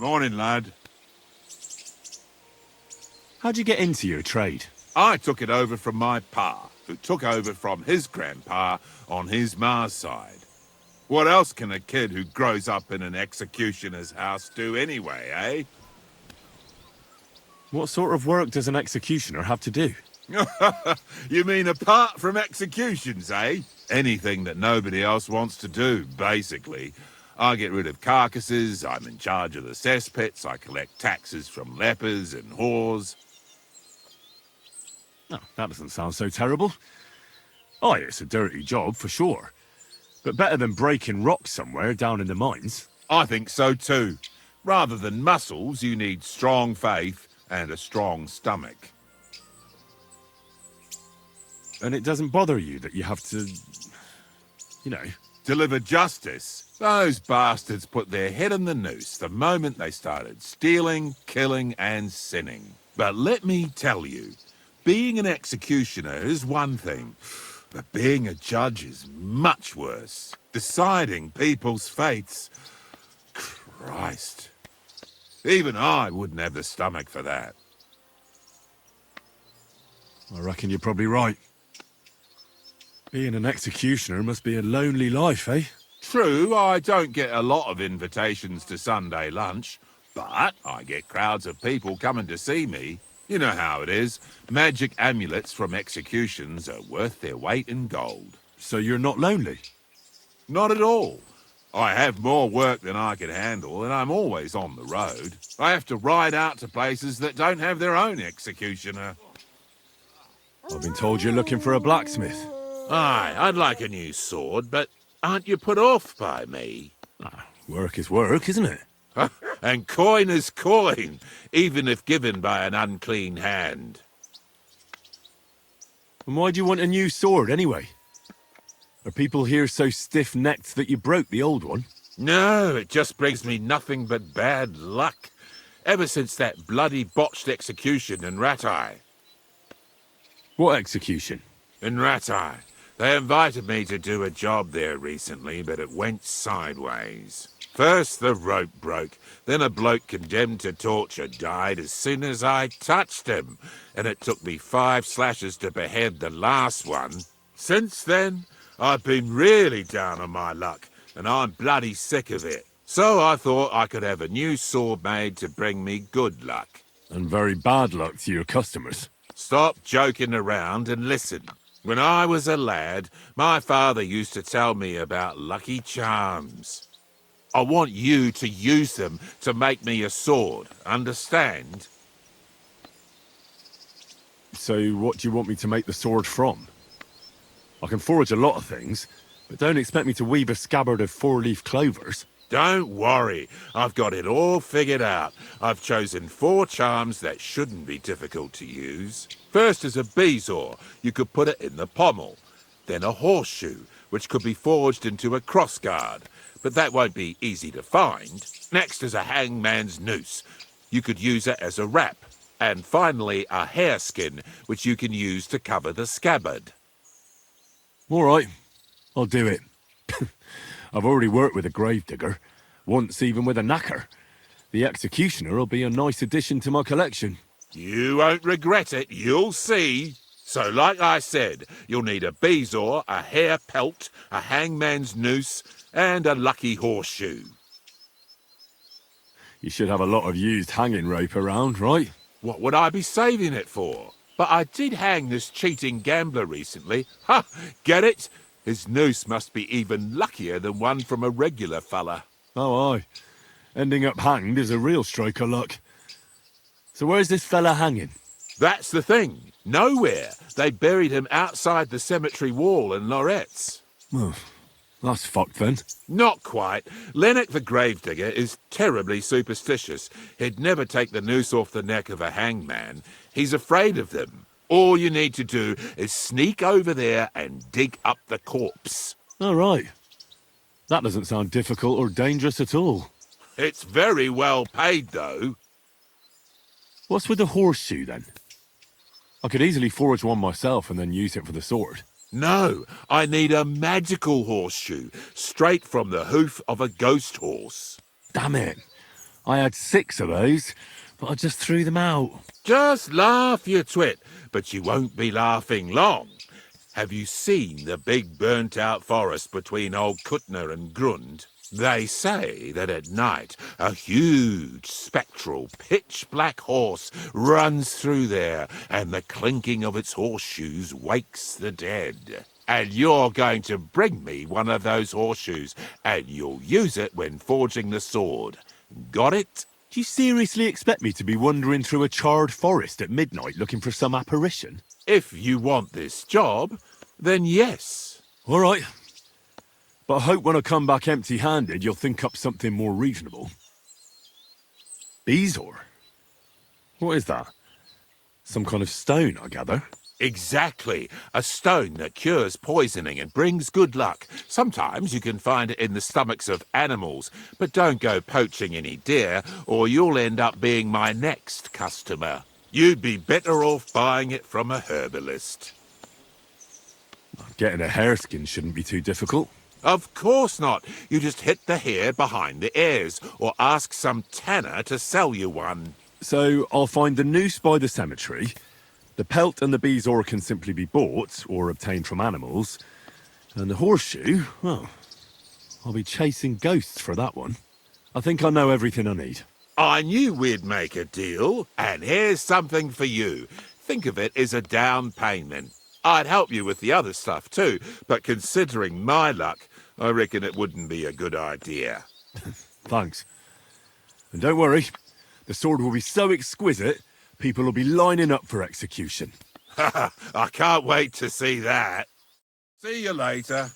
Morning, lad. How'd you get into your trade? I took it over from my pa, who took over from his grandpa on his ma's side. What else can a kid who grows up in an executioner's house do anyway, eh? What sort of work does an executioner have to do? You mean apart from executions, eh? Anything that nobody else wants to do, basically. I get rid of carcasses, I'm in charge of the cesspits, I collect taxes from lepers and whores. Oh, that doesn't sound so terrible. Oh, it's a dirty job, for sure. But better than breaking rocks somewhere down in the mines. I think so too. Rather than muscles, you need strong faith and a strong stomach. And it doesn't bother you that you have to, Deliver justice. Those bastards put their head in the noose the moment they started stealing, killing, and sinning. But let me tell you, being an executioner is one thing, but being a judge is much worse. Deciding people's fates. Christ. Even I wouldn't have the stomach for that. I reckon you're probably right. Being an executioner must be a lonely life, eh? True, I don't get a lot of invitations to Sunday lunch, but I get crowds of people coming to see me. You know how it is. Magic amulets from executions are worth their weight in gold. So you're not lonely? Not at all. I have more work than I can handle, and I'm always on the road. I have to ride out to places that don't have their own executioner. I've been told you're looking for a blacksmith. Aye, I'd like a new sword, but aren't you put off by me? Work is work, isn't it? And coin is coin, even if given by an unclean hand. And why do you want a new sword, anyway? Are people here so stiff-necked that you broke the old one? No, it just brings me nothing but bad luck. Ever since that bloody botched execution in Ratai. What execution? In Ratai. They invited me to do a job there recently, but it went sideways. First the rope broke, then a bloke condemned to torture died as soon as I touched him, and it took me 5 slashes to behead the last one. Since then, I've been really down on my luck, and I'm bloody sick of it. So I thought I could have a new sword made to bring me good luck. And very bad luck to your customers. Stop joking around and listen. When I was a lad, my father used to tell me about lucky charms. I want you to use them to make me a sword, understand? So what do you want me to make the sword from? I can forge a lot of things, but don't expect me to weave a scabbard of 4-leaf clovers. Don't worry, I've got it all figured out. I've chosen 4 charms that shouldn't be difficult to use. First is a bezoar, you could put it in the pommel. Then a horseshoe, which could be forged into a crossguard, but that won't be easy to find. Next is a hangman's noose. You could use it as a wrap. And finally, a hareskin, which you can use to cover the scabbard. All right, I'll do it. I've already worked with a gravedigger, once even with a knacker. The executioner will be a nice addition to my collection. You won't regret it, you'll see. So like I said, you'll need a bezoar, a hair pelt, a hangman's noose, and a lucky horseshoe. You should have a lot of used hanging rope around, right? What would I be saving it for? But I did hang this cheating gambler recently. Ha! Get it? His noose must be even luckier than one from a regular fella. Oh, aye. Ending up hanged is a real stroke of luck. So where's this fella hanging? That's the thing. Nowhere. They buried him outside the cemetery wall in Loretz. Oh, that's fucked then. Not quite. Lennox the gravedigger is terribly superstitious. He'd never take the noose off the neck of a hangman. He's afraid of them. All you need to do is sneak over there and dig up the corpse. All right. That doesn't sound difficult or dangerous at all. It's very well paid, though. What's with the horseshoe, then? I could easily forge one myself and then use it for the sword. No, I need a magical horseshoe, straight from the hoof of a ghost horse. Damn it. I had 6 of those, but I just threw them out. Just laugh, you twit, but you won't be laughing long. Have you seen the big burnt-out forest between Old Kutner and Grund? They say that at night a huge, spectral, pitch-black horse runs through there, and the clinking of its horseshoes wakes the dead. And you're going to bring me one of those horseshoes, and you'll use it when forging the sword. Got it? Do you seriously expect me to be wandering through a charred forest at midnight looking for some apparition? If you want this job, then yes. All right. But I hope when I come back empty-handed, you'll think up something more reasonable. Bezoar? What is that? Some kind of stone, I gather? Exactly. A stone that cures poisoning and brings good luck. Sometimes you can find it in the stomachs of animals, but don't go poaching any deer, or you'll end up being my next customer. You'd be better off buying it from a herbalist. Getting a hareskin shouldn't be too difficult. Of course not. You just hit the hair behind the ears, or ask some tanner to sell you one. So I'll find the noose by the cemetery. The pelt and the bezoar can simply be bought or obtained from animals. And the horseshoe, well, I'll be chasing ghosts for that one. I think I know everything I need. I knew we'd make a deal, and here's something for you. Think of it as a down payment. I'd help you with the other stuff too, but considering my luck, I reckon it wouldn't be a good idea. Thanks. And don't worry, the sword will be so exquisite, people will be lining up for execution. I can't wait to see that. See you later.